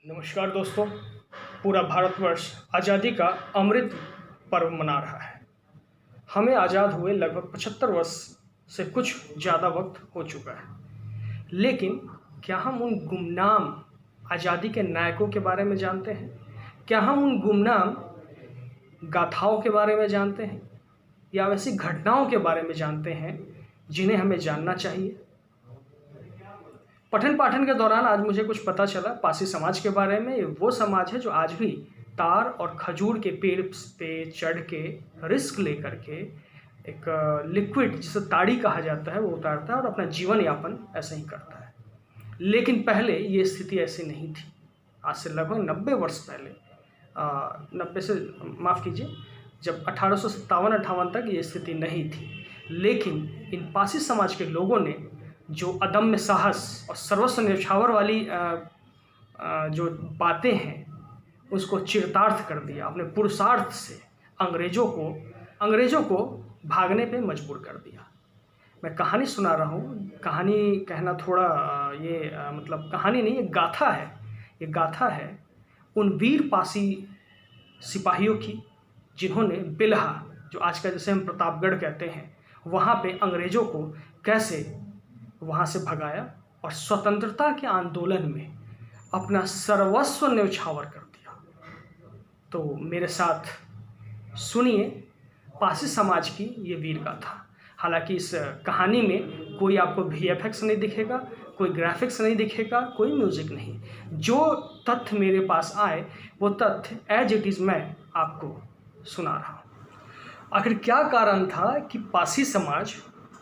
नमस्कार दोस्तों। पूरा भारतवर्ष आज़ादी का अमृत पर्व मना रहा है। हमें आज़ाद हुए लगभग 75 वर्ष से कुछ ज़्यादा वक्त हो चुका है, लेकिन क्या हम उन गुमनाम आज़ादी के नायकों के बारे में जानते हैं? क्या हम उन गुमनाम गाथाओं के बारे में जानते हैं, या वैसी घटनाओं के बारे में जानते हैं जिन्हें हमें जानना चाहिए? पठन पाठन के दौरान आज मुझे कुछ पता चला पासी समाज के बारे में। ये वो समाज है जो आज भी तार और खजूर के पेड़ पे चढ़ के रिस्क लेकर के एक लिक्विड जिसे ताड़ी कहा जाता है वो उतारता है और अपना जीवन यापन ऐसे ही करता है। लेकिन पहले ये स्थिति ऐसी नहीं थी। आज से लगभग 90 वर्ष पहले 90 से माफ़ कीजिए, जब 1857-58 तक ये स्थिति नहीं थी। लेकिन इन पासी समाज के लोगों ने जो अदम्य साहस और सर्वस्व न्यौछावर वाली जो बातें हैं उसको चिरतार्थ कर दिया। अपने पुरुषार्थ से अंग्रेज़ों को भागने पे मजबूर कर दिया। मैं कहानी सुना रहा हूँ। कहानी कहना थोड़ा मतलब कहानी नहीं, ये गाथा है। ये गाथा है उन वीर पासी सिपाहियों की जिन्होंने बिल्हा, जो आज का जैसे हम प्रतापगढ़ कहते हैं, वहाँ पे अंग्रेज़ों को कैसे वहाँ से भगाया और स्वतंत्रता के आंदोलन में अपना सर्वस्व न्यौछावर कर दिया। तो मेरे साथ सुनिए पासी समाज की ये वीर गाथा। हालांकि इस कहानी में कोई आपको VFX नहीं दिखेगा, कोई ग्राफिक्स नहीं दिखेगा, कोई म्यूज़िक नहीं। जो तथ्य मेरे पास आए वो तथ्य एज इट इज़ मैं आपको सुना रहा हूँ। आखिर क्या कारण था कि पासी समाज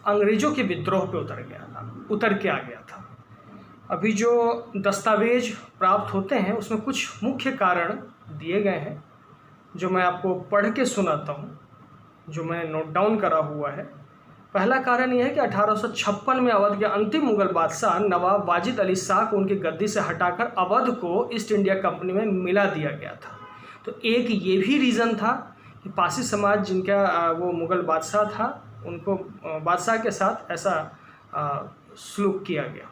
अंग्रेज़ों के विद्रोह पे उतर के आ गया था? अभी जो दस्तावेज प्राप्त होते हैं उसमें कुछ मुख्य कारण दिए गए हैं जो मैं आपको पढ़ के सुनाता हूँ, जो मैंने नोट डाउन करा हुआ है। पहला कारण यह है कि 1856 में अवध के अंतिम मुगल बादशाह नवाब वाजिद अली शाह को उनकी गद्दी से हटाकर अवध को ईस्ट इंडिया कंपनी में मिला दिया गया था। तो एक ये भी रीज़न था कि पासी समाज जिनका वो मुगल बादशाह था, उनको बादशाह के साथ ऐसा सलूक किया गया।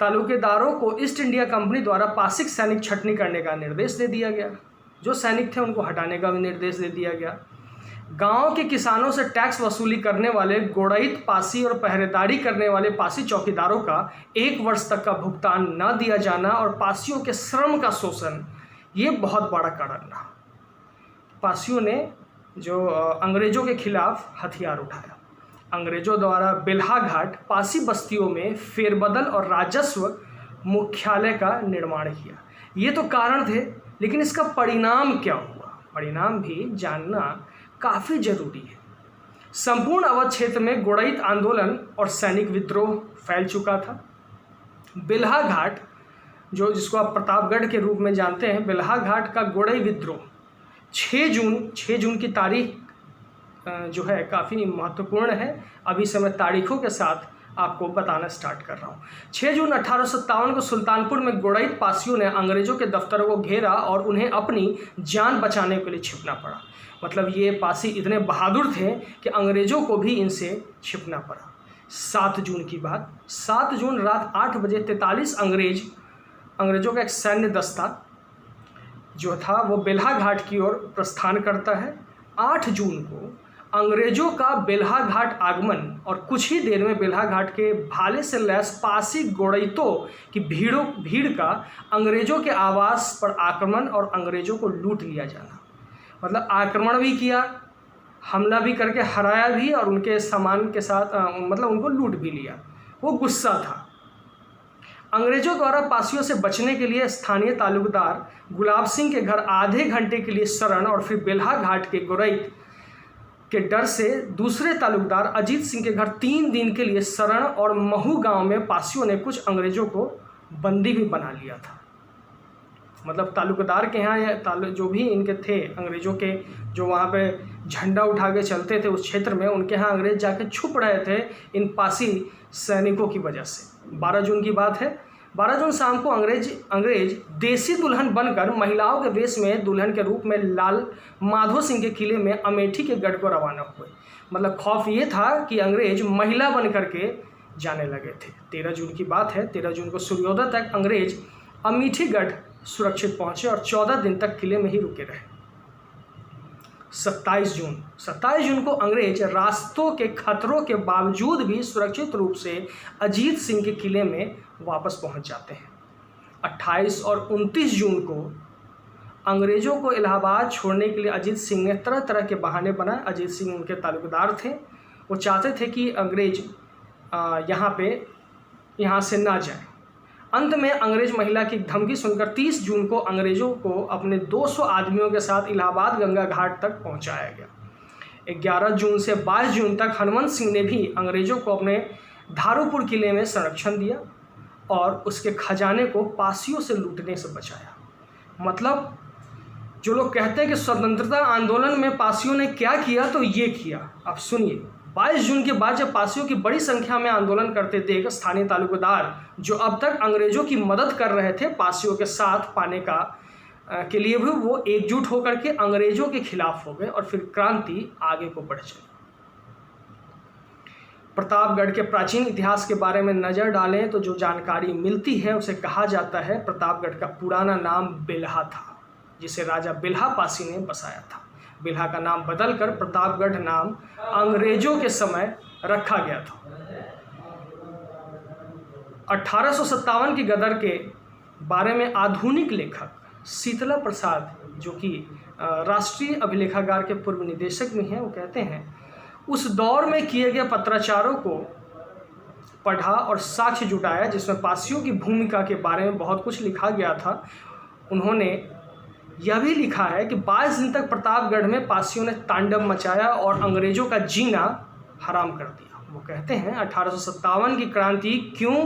तालुकेदारों को ईस्ट इंडिया कंपनी द्वारा पासिक सैनिक छटनी करने का निर्देश दे दिया गया। जो सैनिक थे उनको हटाने का भी निर्देश दे दिया गया। गांव के किसानों से टैक्स वसूली करने वाले गोड़ाइत पासी और पहरेदारी करने वाले पासी चौकीदारों का 1 वर्ष तक का भुगतान न दिया जाना और पासियों के श्रम का शोषण, ये बहुत बड़ा कारण रहा। पासियों ने जो अंग्रेज़ों के खिलाफ हथियार उठाया। अंग्रेज़ों द्वारा बेल्हा घाट पासी बस्तियों में फेरबदल और राजस्व मुख्यालय का निर्माण किया। ये तो कारण थे, लेकिन इसका परिणाम क्या हुआ, परिणाम भी जानना काफ़ी ज़रूरी है। संपूर्ण अवध क्षेत्र में गोड़ाइत आंदोलन और सैनिक विद्रोह फैल चुका था। बेल्हा घाट, जिसको आप प्रतापगढ़ के रूप में जानते हैं, बेल्हा घाट का गोड़ाई विद्रोह 6 जून की तारीख जो है काफ़ी महत्वपूर्ण है। अभी से मैं तारीखों के साथ आपको बताना स्टार्ट कर रहा हूँ। 6 जून 1857 को सुल्तानपुर में गोड़ाइत पासियों ने अंग्रेज़ों के दफ्तरों को घेरा और उन्हें अपनी जान बचाने के लिए छिपना पड़ा। मतलब ये पासी इतने बहादुर थे कि अंग्रेज़ों को भी इनसे छिपना पड़ा। 7 जून की बात, 7 जून रात 8 बजे 43 अंग्रेज़ों का एक सैन्य दस्ता जो था वो बेल्हा घाट की ओर प्रस्थान करता है। 8 जून को अंग्रेज़ों का बेल्हा घाट आगमन और कुछ ही देर में बेल्हा घाट के भाले से लैस पासी गोड़ाइतों की भीड़ का अंग्रेज़ों के आवास पर आक्रमण और अंग्रेज़ों को लूट लिया जाना। मतलब आक्रमण भी किया, हमला भी करके हराया भी, और उनके सामान के साथ मतलब उनको लूट भी लिया। वो गुस्सा था। अंग्रेज़ों द्वारा पासियों से बचने के लिए स्थानीय तालुकदार गुलाब सिंह के घर आधे घंटे के लिए शरण और फिर बेल्हा घाट के गोड़ाइत के डर से दूसरे तालुकदार अजीत सिंह के घर 3 दिन के लिए शरण, और महू गांव में पासियों ने कुछ अंग्रेज़ों को बंदी भी बना लिया था। मतलब तालुकदार के यहाँ जो भी इनके थे अंग्रेज़ों के, जो वहाँ पे झंडा उठा के चलते थे उस क्षेत्र में, उनके यहाँ अंग्रेज़ जाके छुप रहे थे इन पासी सैनिकों की वजह से। 12 जून की बात है। 12 जून शाम को अंग्रेज देसी दुल्हन बनकर महिलाओं के वेश में दुल्हन के रूप में लाल माधो सिंह के किले में अमेठी के गढ़ को रवाना हुए। मतलब खौफ ये था कि अंग्रेज महिला बन करके जाने लगे थे। 13 जून की बात है। 13 जून को सूर्योदय तक अंग्रेज अमेठी गढ़ सुरक्षित पहुँचे और 14 दिन तक किले में ही रुके रहे। 27 जून को अंग्रेज रास्तों के खतरों के बावजूद भी सुरक्षित रूप से अजीत सिंह के किले में वापस पहुंच जाते हैं। 28 और 29 जून को अंग्रेज़ों को इलाहाबाद छोड़ने के लिए अजीत सिंह ने तरह तरह के बहाने बनाए। अजीत सिंह उनके तालुकदार थे, वो चाहते थे कि अंग्रेज यहाँ से ना जाए। अंत में अंग्रेज महिला की धमकी सुनकर 30 जून को अंग्रेज़ों को अपने 200 आदमियों के साथ इलाहाबाद गंगा घाट तक पहुंचाया गया। 11 जून से 22 जून तक हनुमंत सिंह ने भी अंग्रेज़ों को अपने धारूपुर किले में संरक्षण दिया और उसके खजाने को पासियों से लूटने से बचाया। मतलब जो लोग कहते हैं कि स्वतंत्रता आंदोलन में पासियों ने क्या किया, तो ये किया। अब सुनिए, 22 जून के बाद जब पासियों की बड़ी संख्या में आंदोलन करते देख स्थानीय तालुकदार जो अब तक अंग्रेजों की मदद कर रहे थे पासियों के साथ पाने के लिए भी वो एकजुट होकर के अंग्रेजों के खिलाफ हो गए और फिर क्रांति आगे को बढ़ चली। प्रतापगढ़ के प्राचीन इतिहास के बारे में नज़र डालें तो जो जानकारी मिलती है उसे कहा जाता है प्रतापगढ़ का पुराना नाम बिल्हा था, जिसे राजा बिल्हा पासी ने बसाया था। बिल्हा का नाम बदलकर प्रतापगढ़ नाम अंग्रेजों के समय रखा गया था। 1857 की गदर के बारे में आधुनिक लेखक शीतला प्रसाद, जो कि राष्ट्रीय अभिलेखागार के पूर्व निदेशक भी हैं, वो कहते हैं उस दौर में किए गए पत्राचारों को पढ़ा और साक्ष्य जुटाया जिसमें पासियों की भूमिका के बारे में बहुत कुछ लिखा गया था। उन्होंने यह भी लिखा है कि 22 दिन तक प्रतापगढ़ में पासियों ने तांडव मचाया और अंग्रेजों का जीना हराम कर दिया। वो कहते हैं 1857 की क्रांति क्यों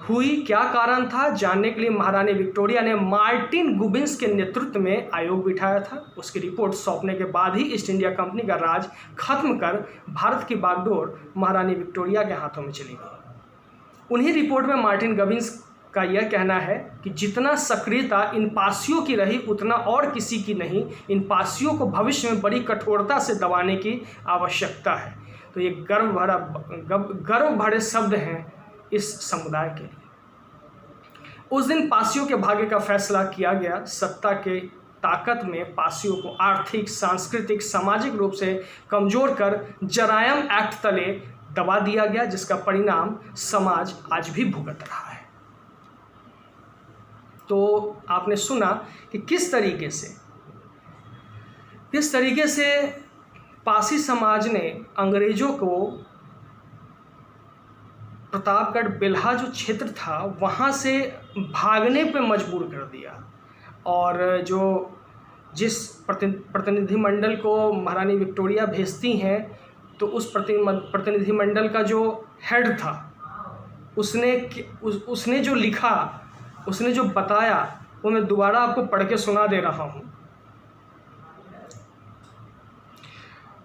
हुई, क्या कारण था, जानने के लिए महारानी विक्टोरिया ने मार्टिन गुबिन्स के नेतृत्व में आयोग बिठाया था। उसकी रिपोर्ट सौंपने के बाद ही ईस्ट इंडिया कंपनी का राज खत्म कर भारत की बागडोर महारानी विक्टोरिया के हाथों में चली गई। उन्हीं रिपोर्ट में मार्टिन गुबिन्स का यह कहना है कि जितना सक्रियता इन पासियों की रही उतना और किसी की नहीं। इन पासियों को भविष्य में बड़ी कठोरता से दबाने की आवश्यकता है। तो ये गर्व भरे शब्द हैं इस समुदाय के लिए। उस दिन पासियों के भाग्य का फैसला किया गया। सत्ता के ताकत में पासियों को आर्थिक, सांस्कृतिक, सामाजिक रूप से कमजोर कर जरायम एक्ट तले दबा दिया गया, जिसका परिणाम समाज आज भी भुगत रहा है। तो आपने सुना कि किस तरीके से पासी समाज ने अंग्रेजों को प्रतापगढ़ बिल्हा जो क्षेत्र था वहाँ से भागने पे मजबूर कर दिया। और जिस प्रतिनिधिमंडल को महारानी विक्टोरिया भेजती हैं, तो उस प्रतिनिधिमंडल का जो हेड था उसने जो लिखा, उसने जो बताया, वो मैं दोबारा आपको पढ़ के सुना दे रहा हूँ।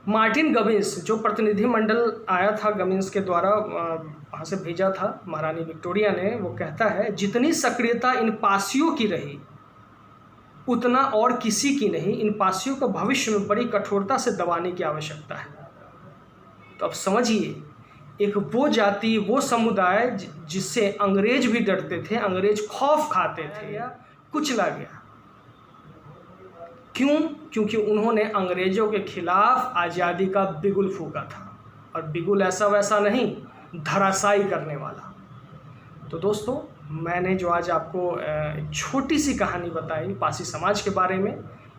मार्टिन गबिन्स, जो प्रतिनिधिमंडल आया था गबिन्स के द्वारा वहाँ से भेजा था महारानी विक्टोरिया ने, वो कहता है जितनी सक्रियता इन पासियों की रही उतना और किसी की नहीं। इन पासियों को भविष्य में बड़ी कठोरता से दबाने की आवश्यकता है। तो अब समझिए, एक वो जाति, वो समुदाय जिससे अंग्रेज भी डरते थे, अंग्रेज खौफ खाते थे, कुचला गया। क्यों? क्योंकि उन्होंने अंग्रेजों के खिलाफ आज़ादी का बिगुल फूंका था, और बिगुल ऐसा वैसा नहीं, धराशायी करने वाला। तो दोस्तों, मैंने जो आज आपको एक छोटी सी कहानी बताई पासी समाज के बारे में,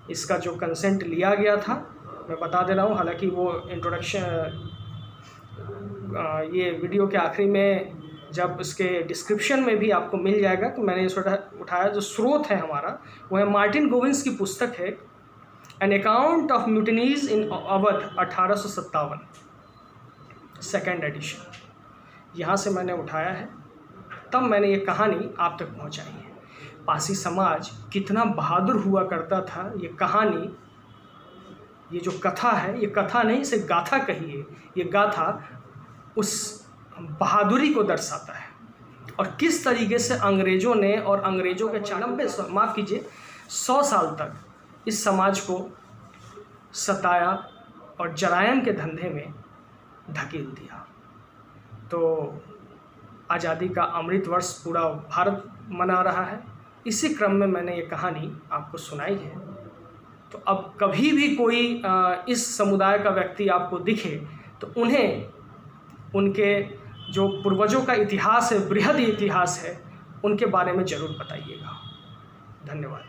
इसका जो कंसेंट लिया गया था मैं बता दे रहा हूँ। हालांकि वो इंट्रोडक्शन ये वीडियो के आखिरी में जब इसके डिस्क्रिप्शन में भी आपको मिल जाएगा, तो मैंने इस उठाया। जो स्रोत है हमारा वो है मार्टिन गुबिन्स की पुस्तक है an account of mutinies in Awadh 1857, second edition. यहाँ से मैंने उठाया है, तब मैंने ये कहानी आप तक पहुँचाई है। पासी समाज कितना बहादुर हुआ करता था, ये कहानी, ये जो कथा है, ये कथा नहीं, इसे गाथा कहिए, ये गाथा उस बहादुरी को दर्शाता है। और किस तरीके से अंग्रेज़ों ने और अंग्रेज़ों के 100 साल तक इस समाज को सताया और जरायम के धंधे में धकेल दिया। तो आज़ादी का अमृत वर्ष पूरा भारत मना रहा है, इसी क्रम में मैंने ये कहानी आपको सुनाई है। तो अब कभी भी कोई इस समुदाय का व्यक्ति आपको दिखे तो उन्हें उनके जो पूर्वजों का इतिहास है, बृहद इतिहास है, उनके बारे में ज़रूर बताइएगा। धन्यवाद।